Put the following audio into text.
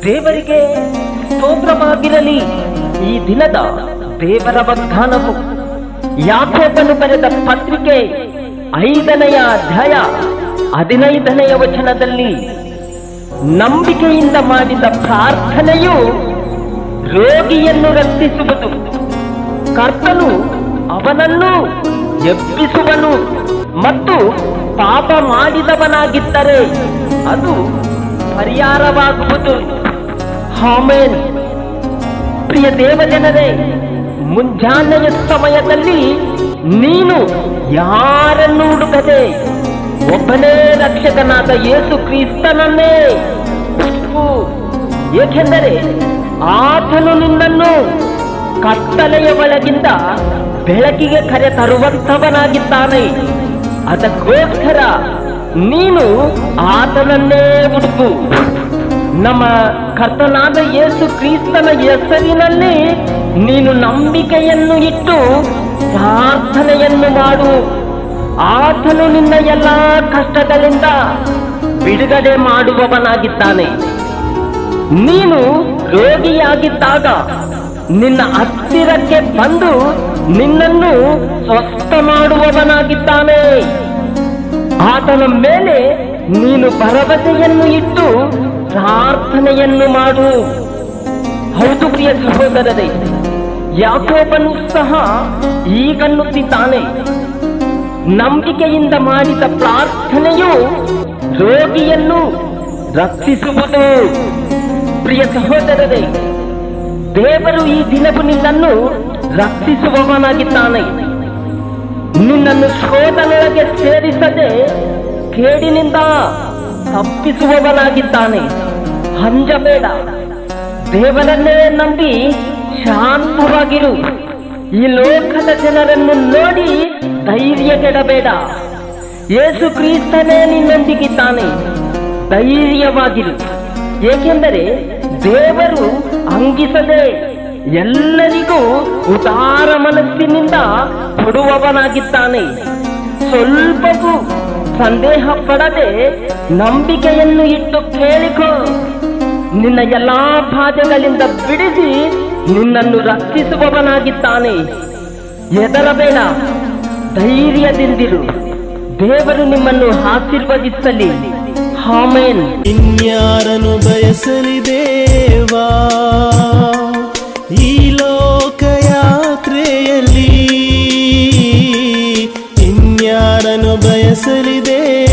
ದೇವರಿಗೆ ಸ್ತೋತ್ರವಾಗಿರಲಿ. ಈ ದಿನದ ದೇವರ ವಾಗ್ದಾನವು ಯಾಕೋಬನು ಬರೆದ ಪತ್ರಿಕೆ 5ನೇ ಅಧ್ಯಾಯ 15ನೇ ವಚನದಲ್ಲಿ, ನಂಬಿಕೆಯಿಂದ ಮಾಡಿದ ಪ್ರಾರ್ಥನೆಯು ರೋಗಿಯನ್ನು ರಕ್ಷಿಸುವುದು, ಕರ್ತನು ಅವನನ್ನು ಎಬ್ಬಿಸುವನು, ಮತ್ತು ಪಾಪ ಮಾಡಿದವನಾಗಿದ್ದರೆ ಅದು ಪರಿಹಾರವಾಗುವುದು. ಆಮೆನ್. ಪ್ರಿಯ ದೇವಜನರೇ, ಮುಂಜಾನೆಯ ಸಮಯದಲ್ಲಿ ನೀನು ಯಾರನ್ನು ಹುಡುಕದೆ ಒಬ್ಬನೇ ರಕ್ಷಕನಾದ ಯೇಸು ಕ್ರಿಸ್ತನನ್ನೇ ಹುಡುಕು. ಏಕೆಂದರೆ ಆತನು ನಿನ್ನನ್ನು ಕತ್ತಲೆಯ ಒಳಗಿಂದ ಬೆಳಕಿಗೆ ಕರೆ ತರುವಂತವನಾಗಿದ್ದಾನೆ. ಅದಕ್ಕೋಸ್ಕರ ನೀನು ಆತನನ್ನೇ ಹುಡುಕು. ನಮ್ಮ ಕರ್ತನಾದ ಯೇಸು ಕ್ರಿಸ್ತನ ಹೆಸರಿನಲ್ಲಿ ನೀನು ನಂಬಿಕೆಯನ್ನು ಇಟ್ಟು ಪ್ರಾರ್ಥನೆಯನ್ನು ಮಾಡು. ಆತನು ನಿನ್ನ ಎಲ್ಲ ಕಷ್ಟಗಳಿಂದ ಬಿಡುಗಡೆ ಮಾಡುವವನಾಗಿದ್ದಾನೆ. ನೀನು ರೋಗಿಯಾಗಿದ್ದಾಗ ನಿನ್ನ ಹತ್ತಿರಕ್ಕೆ ಬಂದು ನಿನ್ನನ್ನು ಸ್ವಸ್ಥ ಮಾಡುವವನಾಗಿದ್ದಾನೆ. ಆತನ ಮೇಲೆ ನೀನು ಭರವಸೆಯನ್ನು ಇಟ್ಟು ಪ್ರಾರ್ಥನೆಯನ್ನು ಮಾಡು. ಹೌದು ಪ್ರಿಯ ಸಹೋದರರೇ, ಯಾಕೋಬನು ಸಹ ಹೀಗನ್ನುತ್ತಿದ್ದಾನೆ, ನಂಬಿಕೆಯಿಂದ ಮಾಡಿದ ಪ್ರಾರ್ಥನೆಯು ರೋಗಿಯನ್ನು ರಕ್ಷಿಸುವುದು. ಪ್ರಿಯ ಸಹೋದರರೇ, ದೇವರು ಈ ದಿನವೂ ನಿನ್ನನ್ನು ರಕ್ಷಿಸುವವನಾಗಿದ್ದಾನೆ. ನಿನ್ನನ್ನು ಶೋಧನೆಗೆ ಸೇರಿಸದೆ ಕೇಡಿನಿಂದ ತಪ್ಪಿಸುವವನಾಗಿದ್ದಾನೆ. ಅಂಜಬೇಡ, ದೇವರನ್ನೇ ನಂಬಿ ಶಾಂತವಾಗಿರು. ಈ ಲೋಕದ ಜನರನ್ನು ನೋಡಿ ಧೈರ್ಯಗೆಡಬೇಡ. ಯೇಸು ಕ್ರಿಸ್ತನೇ ನಿನ್ನೊಂದಿಗಿದ್ದಾನೆ. ಧೈರ್ಯವಾಗಿರು, ಏಕೆಂದರೆ ದೇವರು ಅಂಗಿಸದೆ ಎಲ್ಲರಿಗೂ ಉದಾರ ಮನಸ್ಸಿನಿಂದ ಕೊಡುವವನಾಗಿದ್ದಾನೆ. ಸ್ವಲ್ಪವೂ ಸಂದೇಹ ಪಡದೆ ನಂಬಿಕೆಯನ್ನು ಇಟ್ಟು ಕೇಳಿಕೋ. ನಿನ್ನ ಎಲ್ಲಾ ಬಾಧೆಗಳಿಂದ ಬಿಡಿಸಿ ನಿನ್ನನ್ನು ರಕ್ಷಿಸುವವನಾಗಿದ್ದಾನೆ. ಹೆದರಬೇಡ, ಧೈರ್ಯದಿಂದಿರು. ದೇವರು ನಿಮ್ಮನ್ನು ಆಶೀರ್ವದಿಸಲಿ. ಆಮೆನ್. ಇನ್ಯಾರನ್ನು ಬಯಸಲಿ ದೇವಾ ಈ ಲೋಕಯಾತ್ರೆಯಲ್ಲಿ, ಇನ್ಯಾರನ್ನು ಬಯಸಲಿ ದೇವಾ